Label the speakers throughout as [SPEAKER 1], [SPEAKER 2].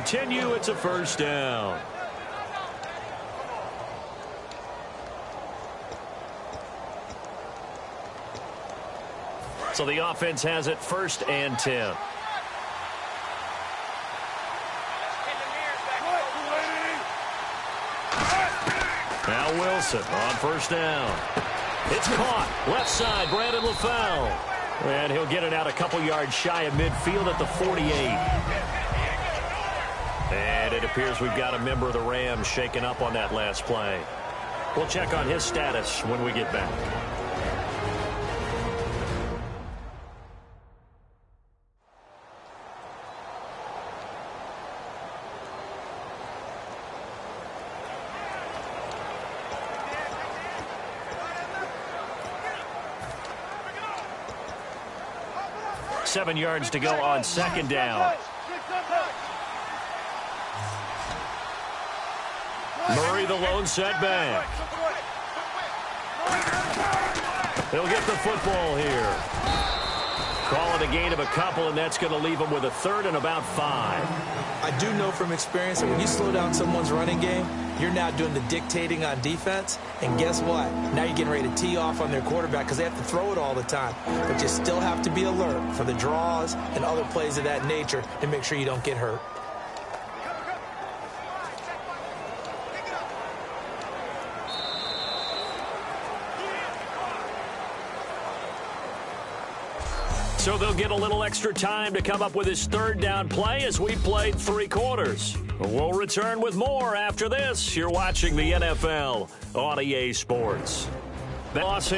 [SPEAKER 1] Continue, it's a first down. So the offense has it 1st and 10. Now Wilson on 1st down. It's caught. Left side, Brandon LaFell. And he'll get it out a couple yards shy of midfield at the 48. And it appears we've got a member of the Rams shaken up on that last play. We'll check on his status when we get back. Seven yards to go on 2nd down. Murray the lone setback. He'll get the football here. Call it a gain of a couple, and that's going to leave him with a 3rd and about 5.
[SPEAKER 2] I do know from experience that when you slow down someone's running game, you're now doing the dictating on defense. And guess what? Now you're getting ready to tee off on their quarterback because they have to throw it all the time. But you still have to be alert for the draws and other plays of that nature and make sure you don't get hurt.
[SPEAKER 1] So they'll get a little extra time to come up with his 3rd down play as we played 3 quarters. We'll return with more after this. You're watching the NFL on EA Sports. Los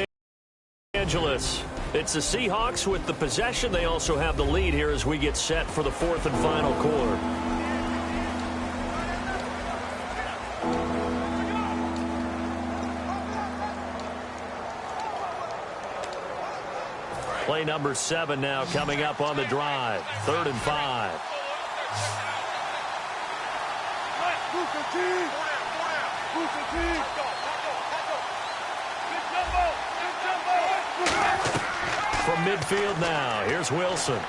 [SPEAKER 1] Angeles. It's the Seahawks with the possession. They also have the lead here as we get set for the 4th and final quarter. Play number 7 now coming up on the drive. 3rd and 5. From midfield now, here's Wilson.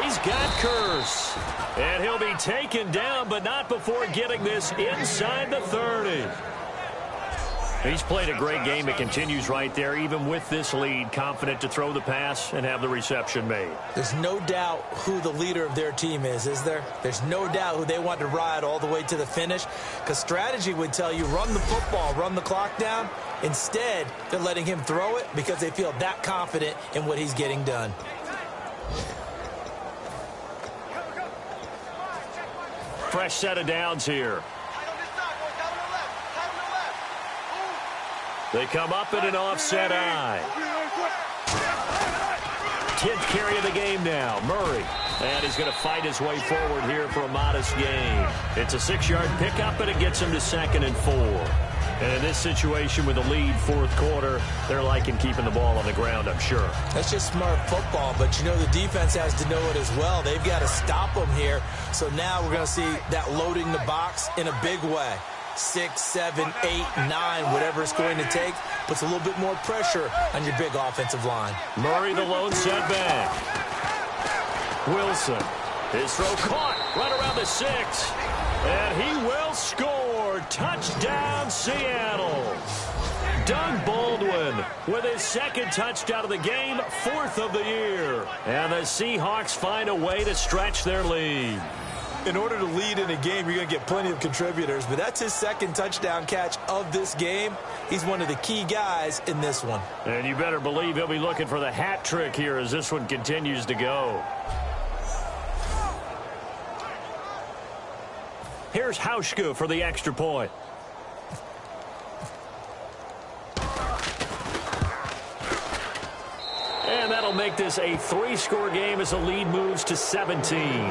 [SPEAKER 1] He's got Curse. And he'll be taken down, but not before getting this inside the 30. He's played a great game. It continues right there, even with this lead, confident to throw the pass and have the reception made.
[SPEAKER 2] There's no doubt who the leader of their team is there? There's no doubt who they want to ride all the way to the finish, because strategy would tell you run the football, run the clock down. Instead, they're letting him throw it because they feel that confident in what he's getting done.
[SPEAKER 1] Fresh set of downs here. They come up in an offset eye. 10th carry of the game now. Murray. And he's going to fight his way forward here for a modest gain. It's a 6-yard pickup, and it gets him to 2nd and 4. And in this situation with the lead 4th quarter, they're liking keeping the ball on the ground, I'm sure.
[SPEAKER 2] That's just smart football, but you know the defense has to know it as well. They've got to stop them here. So now we're going to see that loading the box in a big way. 6, 7, 8, 9, whatever it's going to take, puts a little bit more pressure on your big offensive line.
[SPEAKER 1] Murray the lone setback. Wilson. His throw caught right around the 6. And he will score. Touchdown, Seattle. Doug Baldwin with his 2nd touchdown of the game, 4th of the year. And the Seahawks find a way to stretch their lead.
[SPEAKER 2] In order to lead in a game, you're going to get plenty of contributors, but that's his 2nd touchdown catch of this game. He's one of the key guys in this one.
[SPEAKER 1] And you better believe he'll be looking for the hat trick here as this one continues to go. Here's Hauschka for the extra point. And that'll make this a 3-score game as the lead moves to 17.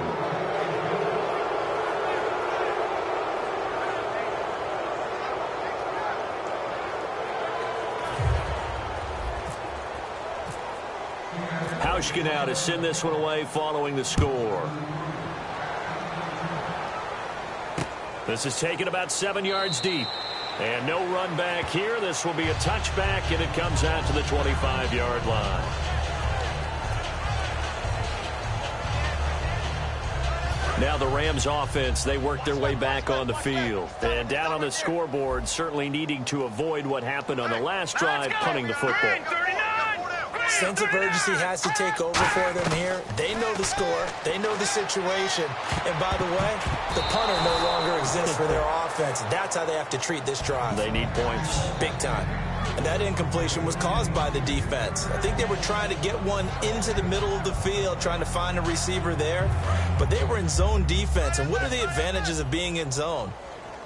[SPEAKER 1] Hauschka now to send this one away following the score. This is taken about 7 yards deep. And no run back here. This will be a touchback, and it comes out to the 25-yard line. Now the Rams offense, they work their way back on the field. And down on the scoreboard, certainly needing to avoid what happened on the last drive, punting the football.
[SPEAKER 2] Sense of urgency has to take over for them here. They know the score. They know the situation. And by the way, the punter no longer exists for their offense. That's how they have to treat this drive.
[SPEAKER 1] They need points.
[SPEAKER 2] Big time. And that incompletion was caused by the defense. I think they were trying to get one into the middle of the field, trying to find a receiver there. But they were in zone defense. And what are the advantages of being in zone?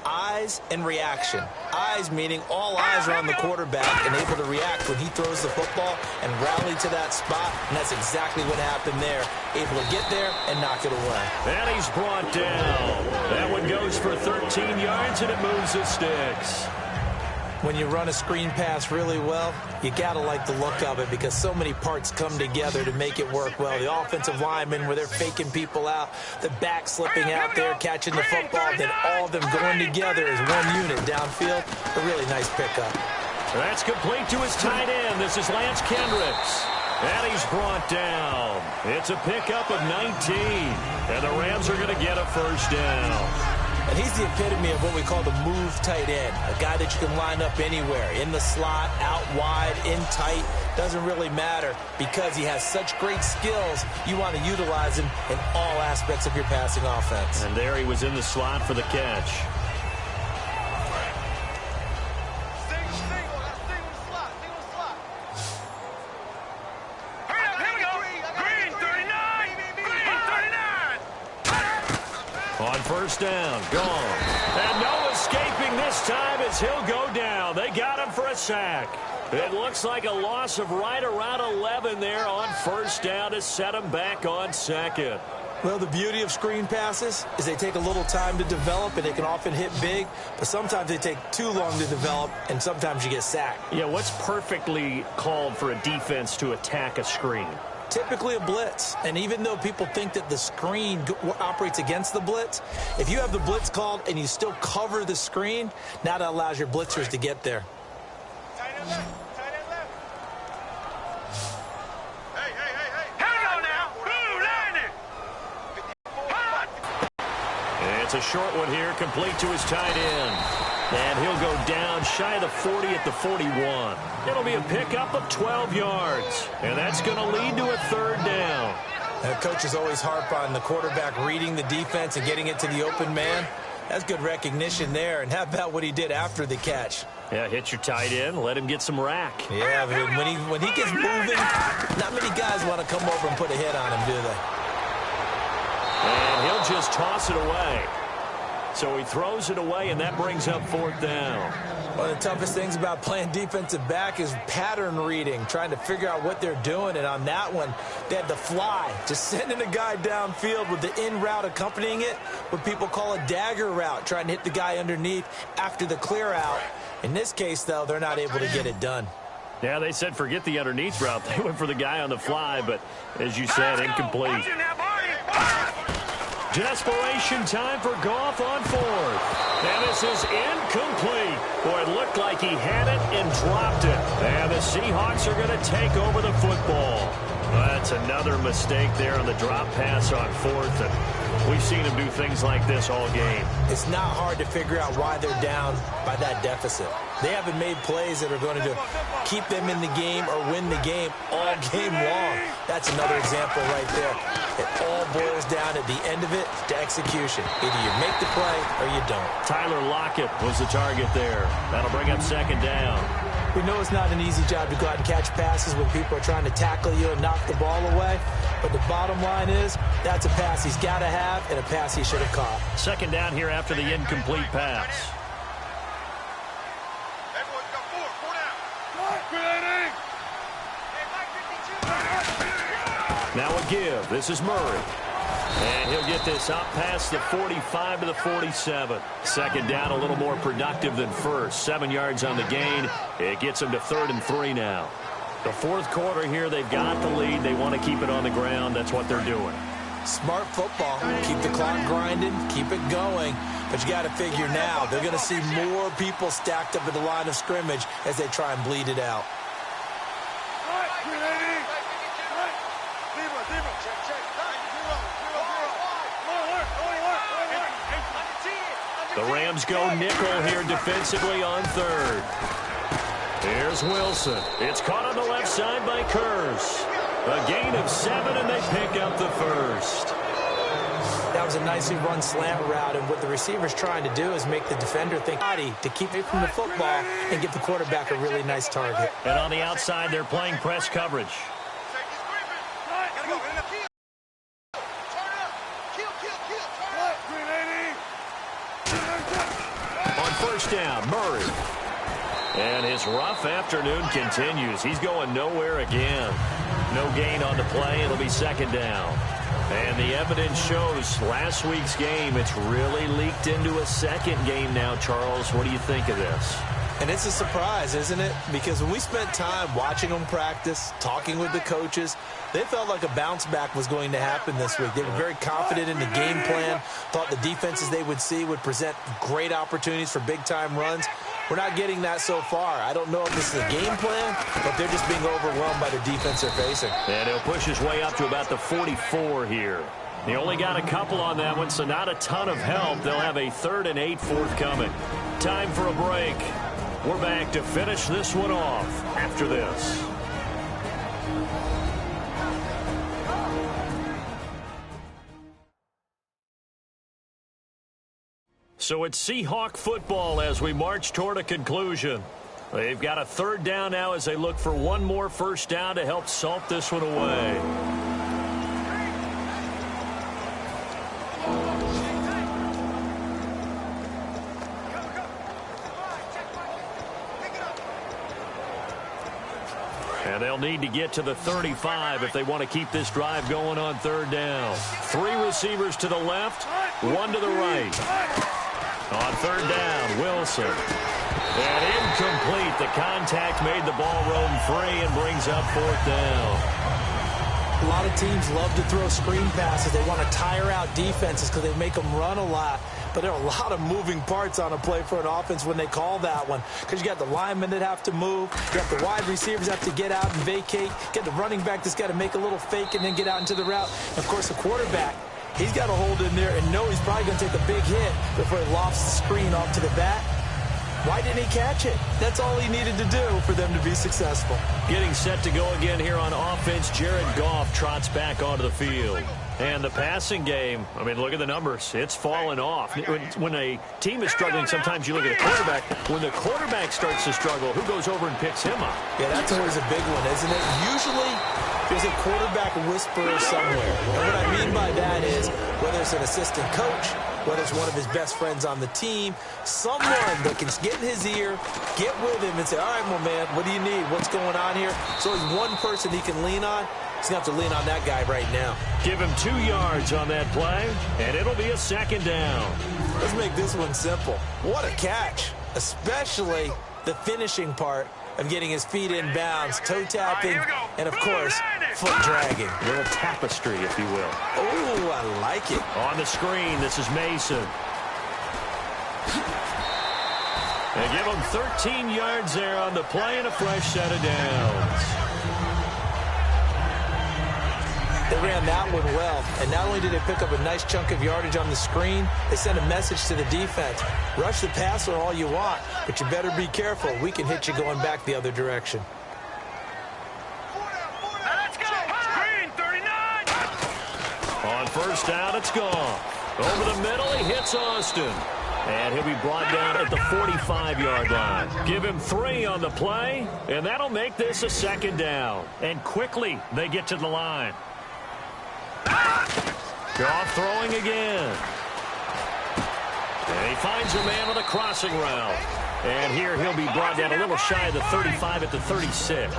[SPEAKER 2] Eyes and reaction. Eyes meaning all eyes are on the quarterback and able to react when he throws the football and rally to that spot. And that's exactly what happened there. Able to get there and knock it away.
[SPEAKER 1] And he's brought down. That one goes for 13 yards and it moves the sticks.
[SPEAKER 2] When you run a screen pass really well, you got to like the look of it because so many parts come together to make it work well. The offensive linemen, where they're faking people out, the back slipping out there, catching the football, then all of them going together as one unit downfield. A really nice pickup.
[SPEAKER 1] That's complete to his tight end. This is Lance Kendricks. And he's brought down. It's a pickup of 19. And the Rams are going to get a first down.
[SPEAKER 2] And he's the epitome of what we call the move tight end, a guy that you can line up anywhere, in the slot, out wide, in tight, doesn't really matter because he has such great skills. You want to utilize him in all aspects of your passing offense.
[SPEAKER 1] And there he was in the slot for the catch. On first down, gone. And no escaping this time as he'll go down. They got him for a sack. It looks like a loss of right around 11 there on first down to set him back on second.
[SPEAKER 2] Well, the beauty of screen passes is they take a little time to develop, and they can often hit big, but sometimes they take too long to develop, and sometimes you get sacked.
[SPEAKER 1] Yeah, what's perfectly called for a defense to attack a screen?
[SPEAKER 2] Typically a blitz, and even though people think that the screen operates against the blitz, if you have the blitz called and you still cover the screen, now that allows your blitzers to get there.
[SPEAKER 3] Tight end left. Tight end left. Hey. Hang on now. Blue landing.
[SPEAKER 1] It's a short one here, complete to his tight end. And he'll go down shy of the 40 at the 41. It'll be a pickup of 12 yards. And that's going to lead to a third down.
[SPEAKER 2] Coaches always harp on the quarterback reading the defense and getting it to the open man. That's good recognition there. And how about what he did after the catch?
[SPEAKER 1] Yeah, hit your tight end, let him get some rack.
[SPEAKER 2] Yeah, but when he gets moving, not many guys want to come over and put a hit on him, do they?
[SPEAKER 1] And he'll just toss it away. So he throws it away, and that brings up fourth down.
[SPEAKER 2] One of the toughest things about playing defensive back is pattern reading, trying to figure out what they're doing. And on that one, they had the fly, just sending a guy downfield with the in route accompanying it, what people call a dagger route, trying to hit the guy underneath after the clear out. In this case, though, they're not able to get it done.
[SPEAKER 1] Yeah, they said forget the underneath route. They went for the guy on the fly, but as you said, incomplete. Desperation time for Goff on fourth. And this is incomplete. Boy, it looked like he had it and dropped it. And the Seahawks are going to take over the football. That's another mistake there on the drop pass on fourth. And we've seen him do things like this all game.
[SPEAKER 2] It's not hard to figure out why they're down by that deficit. They haven't made plays that are going to keep them in the game or win the game all game long. That's another example right there. It all boils down at the end of it to execution. Either you make the play or you don't.
[SPEAKER 1] Tyler Lockett was the target there. That'll bring up second down.
[SPEAKER 2] We know it's not an easy job to go out and catch passes when people are trying to tackle you and knock the ball away. But the bottom line is that's a pass he's got to have and a pass he should have caught.
[SPEAKER 1] Second down here after the incomplete pass.
[SPEAKER 3] Everyone's got four down.
[SPEAKER 1] Now a give. This is Murray. And he'll get this up past the 45 to the 47. Second down, a little more productive than first. 7 yards on the gain. It gets them to 3rd and 3 now. The fourth quarter here, they've got the lead. They want to keep it on the ground. That's what they're doing.
[SPEAKER 2] Smart football. Keep the clock grinding. Keep it going. But you got to figure now, they're going to see more people stacked up at the line of scrimmage as they try and bleed it out.
[SPEAKER 1] The Rams go nickel here defensively on third. Here's Wilson. It's caught on the left side by Kurz. A gain of 7, and they pick up the first.
[SPEAKER 2] That was a nicely run slant route, and what the receiver's trying to do is make the defender think to keep it from the football and give the quarterback a really nice target.
[SPEAKER 1] And on the outside, they're playing press coverage. On first down, Murray. And his rough afternoon continues. He's going nowhere again. No gain on the play. It'll be second down. And the evidence shows last week's game, it's really leaked into a second game now, Charles. What do you think of this?
[SPEAKER 2] And it's a surprise, isn't it? Because when we spent time watching them practice, talking with the coaches, they felt like a bounce back was going to happen this week. They were very confident in the game plan, thought the defenses they would see would present great opportunities for big-time runs. We're not getting that so far. I don't know if this is a game plan, but they're just being overwhelmed by the defense they're facing.
[SPEAKER 1] And he'll push his way up to about the 44 here. He only got a couple on that one, so not a ton of help. They'll have a 3rd and 8 forthcoming. Time for a break. We're back to finish this one off after this. So it's Seahawk football as we march toward a conclusion. They've got a 3rd down now as they look for one more first down to help salt this one away. And they'll need to get to the 35 if they want to keep this drive going on 3rd down. 3 receivers to the left, 1 to the right. On 3rd down, Wilson. And incomplete. The contact made the ball roam free and brings up 4th down.
[SPEAKER 2] A lot of teams love to throw screen passes. They want to tire out defenses because they make them run a lot. But there are a lot of moving parts on a play for an offense when they call that one. Because you got the linemen that have to move. You got the wide receivers have to get out and vacate. You got the running back that's got to make a little fake and then get out into the route. And of course, the quarterback, he's got to hold in there and know he's probably going to take a big hit before he lofts the screen off to the back. Why didn't he catch it? That's all he needed to do for them to be successful.
[SPEAKER 1] Getting set to go again here on offense, Jared Goff trots back onto the field. And the passing game, I mean, look at the numbers. It's fallen off. When a team is struggling, sometimes you look at a quarterback. When the quarterback starts to struggle, who goes over and picks him up?
[SPEAKER 2] Yeah, that's always a big one, isn't it? Usually, there's a quarterback whisperer somewhere. And what I mean by that is, whether it's an assistant coach, whether it's one of his best friends on the team, someone that can get in his ear, get with him, and say, all right, well, man, what do you need? What's going on here? So he's one person he can lean on. He's going to have to lean on that guy right now.
[SPEAKER 1] Give him 2 yards on that play, and it'll be a 2nd down.
[SPEAKER 2] Let's make this one simple. What a catch, especially the finishing part of getting his feet in bounds, toe tapping, and, of course, foot dragging.
[SPEAKER 1] A little tapestry, if you will.
[SPEAKER 2] Oh, I like it.
[SPEAKER 1] On the screen, this is Mason. They give him 13 yards there on the play and a fresh set of downs.
[SPEAKER 2] They ran that one well, and not only did they pick up a nice chunk of yardage on the screen, they sent a message to the defense. Rush the passer all you want, but you better be careful. We can hit you going back the other direction.
[SPEAKER 3] Let's go. Green, 39.
[SPEAKER 1] On first down, it's gone. Over the middle, he hits Austin. And he'll be brought down at the 45-yard line. Give him 3 on the play, and that'll make this a 2nd down. And quickly, they get to the line. Goff throwing again. And he finds a man on a crossing route. And here he'll be brought down a little shy of the 35 at the 36.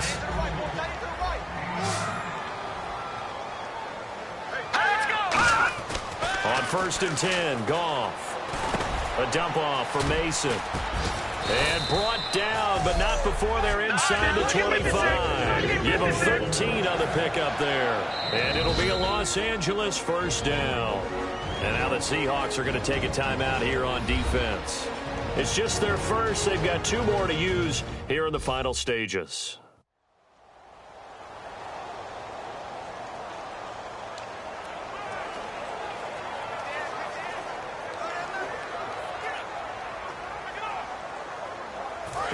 [SPEAKER 1] On 1st and 10, Goff. A dump off for Mason. And brought down, but not before they're inside the 25. Give them 13 on the pickup there. And it'll be a Los Angeles 1st down. And now the Seahawks are going to take a timeout here on defense. It's just their first. They've got 2 more to use here in the final stages.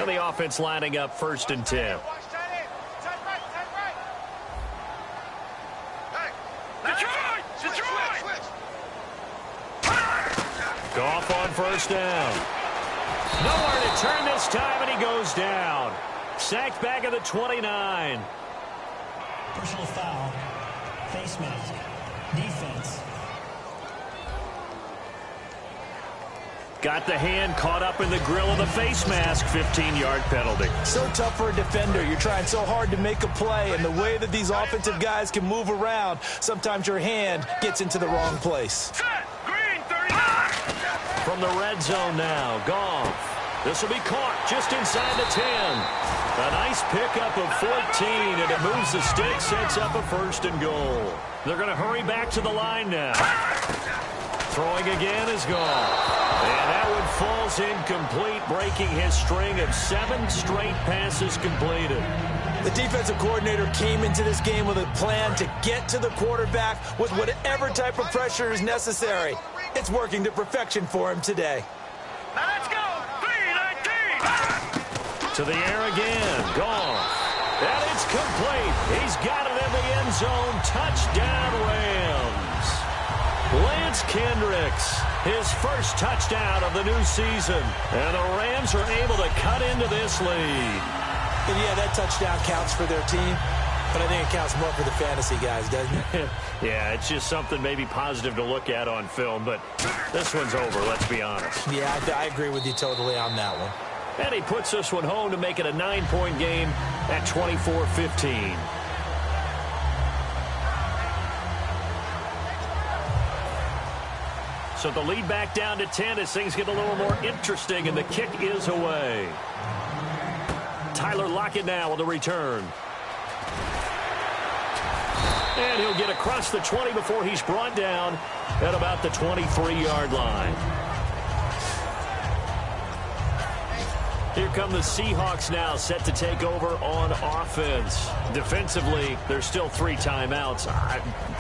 [SPEAKER 1] And the offense lining up 1st and 10. Goff on 1st down. Nowhere to turn this time, and he goes down. Sacked back at the 29.
[SPEAKER 4] Personal foul. Face mask. Defense.
[SPEAKER 1] Got the hand caught up in the grill of the face mask. 15-yard penalty.
[SPEAKER 2] So tough for a defender. You're trying so hard to make a play, and the way that these offensive guys can move around, sometimes your hand gets into the wrong place.
[SPEAKER 3] Green 39.
[SPEAKER 1] From the red zone now, Goff. This will be caught just inside the 10. A nice pickup of 14, and it moves the stick, sets up a 1st and goal. They're going to hurry back to the line now. Throwing again is Goff. And that one falls incomplete, breaking his string of 7 straight passes completed.
[SPEAKER 2] The defensive coordinator came into this game with a plan to get to the quarterback with whatever type of pressure is necessary. It's working to perfection for him today.
[SPEAKER 3] Now let's go. 3-19.
[SPEAKER 1] To the air again. Goff. And it's complete. He's got it in the end zone. Touchdown, Rams. Lance Kendricks, his first touchdown of the new season. And the Rams are able to cut into this lead.
[SPEAKER 2] And yeah, that touchdown counts for their team, but I think it counts more for the fantasy guys, doesn't it?
[SPEAKER 1] Yeah, it's just something maybe positive to look at on film, but this one's over, let's be honest.
[SPEAKER 2] Yeah, I agree with you totally on that one.
[SPEAKER 1] And he puts this one home to make it a 9-point game at 24-15. So the lead back down to 10 as things get a little more interesting, and the kick is away. Tyler Lockett now on the return. And he'll get across the 20 before he's brought down at about the 23-yard line. Here come the Seahawks now, set to take over on offense. Defensively, there's still 3 timeouts.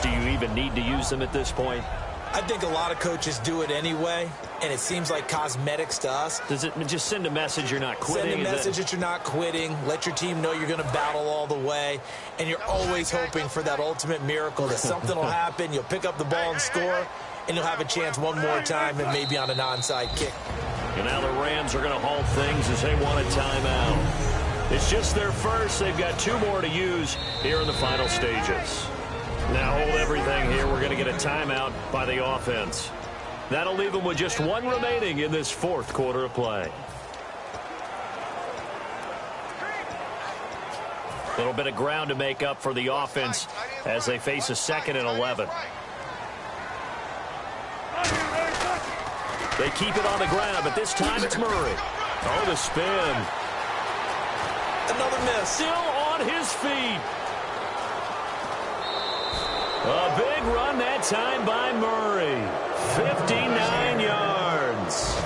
[SPEAKER 1] Do you even need to use them at this point?
[SPEAKER 2] I think a lot of coaches do it anyway, and it seems like cosmetics to us.
[SPEAKER 1] Does it just send a message you're not quitting?
[SPEAKER 2] Send a message that you're not quitting. Let your team know you're going to battle all the way, and you're always hoping for that ultimate miracle, that something will happen, you'll pick up the ball and score, and you'll have a chance one more time and maybe on an onside kick.
[SPEAKER 1] And now the Rams are going to halt things as they want a timeout. It's just their first. They've got 2 more to use here in the final stages. Now hold everything here. We're going to get a timeout by the offense. That'll leave them with just 1 remaining in this 4th quarter of play. A little bit of ground to make up for the offense as they face a 2nd and 11. They keep it on the ground, but this time it's Murray. Oh, the spin.
[SPEAKER 2] Another miss.
[SPEAKER 1] Still on his feet. A big run that time by Murray. 59 yards.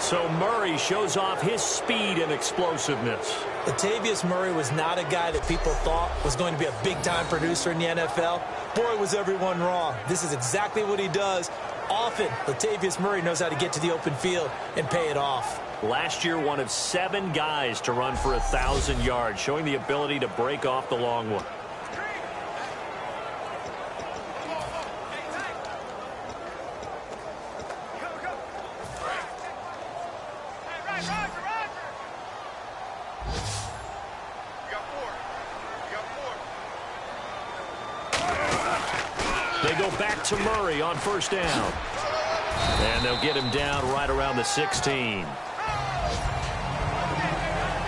[SPEAKER 1] So Murray shows off his speed and explosiveness.
[SPEAKER 2] Latavius Murray was not a guy that people thought was going to be a big-time producer in the NFL. Boy, was everyone wrong. This is exactly what he does. Often, Latavius Murray knows how to get to the open field and pay it off.
[SPEAKER 1] Last year, one of 7 guys to run for 1,000 yards, showing the ability to break off the long one. They go back to Murray on 1st down. And they'll get him down right around the 16.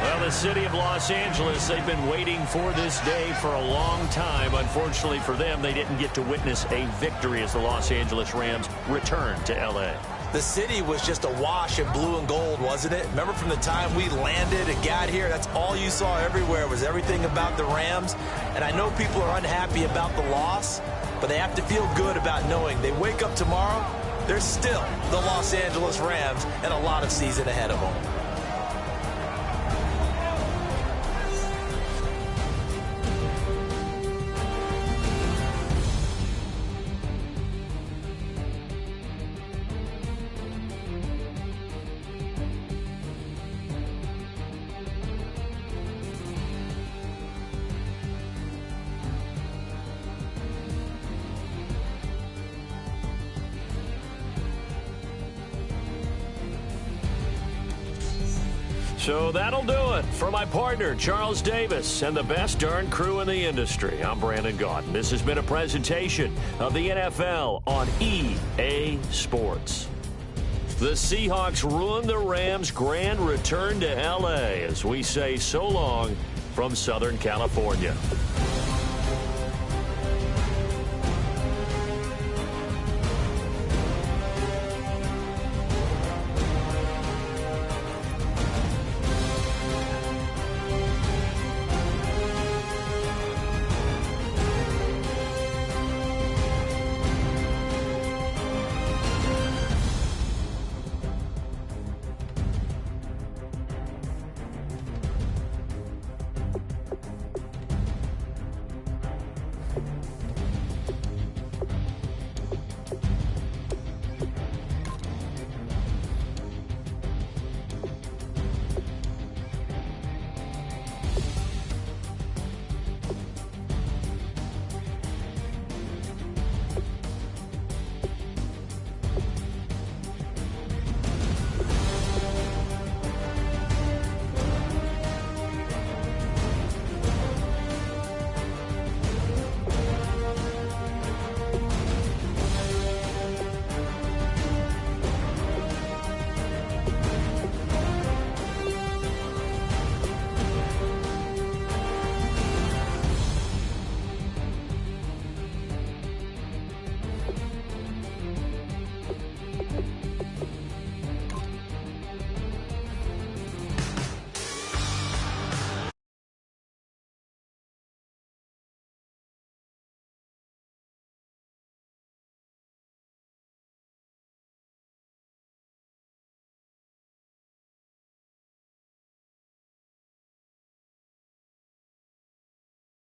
[SPEAKER 1] Well, the city of Los Angeles, they've been waiting for this day for a long time. Unfortunately for them, they didn't get to witness a victory as the Los Angeles Rams return to L.A.
[SPEAKER 2] The city was just a wash in blue and gold, wasn't it? Remember from the time we landed and got here, that's all you saw everywhere was everything about the Rams. And I know people are unhappy about the loss, but they have to feel good about knowing they wake up tomorrow, they're still the Los Angeles Rams and a lot of season ahead of them.
[SPEAKER 1] So that'll do it. For my partner, Charles Davis, and the best darn crew in the industry, I'm Brandon Gaudin. This has been a presentation of the NFL on EA Sports. The Seahawks ruined the Rams' grand return to L.A. as we say so long from Southern California.